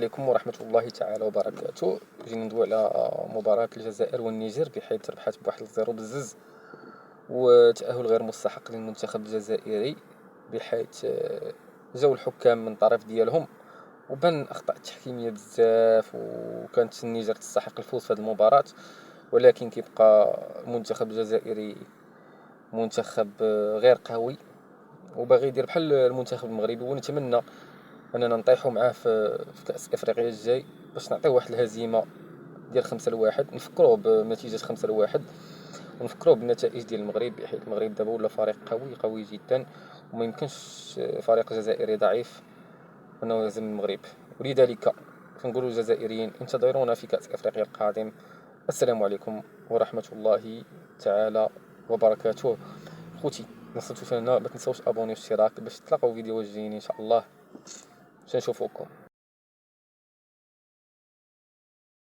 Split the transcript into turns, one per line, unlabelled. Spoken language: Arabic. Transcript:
عليكم ورحمة الله تعالى وبركاته. جينا ندوي على مباراة الجزائر والنيجر، بحيث ربحت بواحد 0-0 وتأهل غير مستحق للمنتخب الجزائري، بحيث جاو الحكام من طرف ديالهم وبان أخطاء تحكيمية بزاف، وكانت النيجر تستحق الفوز في هذه المباراة، ولكن كيبقى المنتخب الجزائري منتخب غير قوي وباغي يدير بحال المنتخب المغربي، ونتمنى اننا نطيحوا معاه في كأس افريقيا الجاي باش نعطيو واحد الهزيمه ديال 5-1، نفكروه بنتيجه 5-1 ونفكروه بالنتائج ديال المغرب، بحيث المغرب دابا ولا فريق قوي جدا، وما يمكنش فريق جزائري ضعيف انه يهزم المغرب. ولذلك كنقولوا للجزائريين انتظرونا في كأس افريقيا القادم. السلام عليكم ورحمه الله تعالى وبركاته. خوتي نصلتوا فينا، ما تنساوش ابوني واشتراك باش تلاقاو فيديوهات جايين ان شاء الله. سنشوفكم.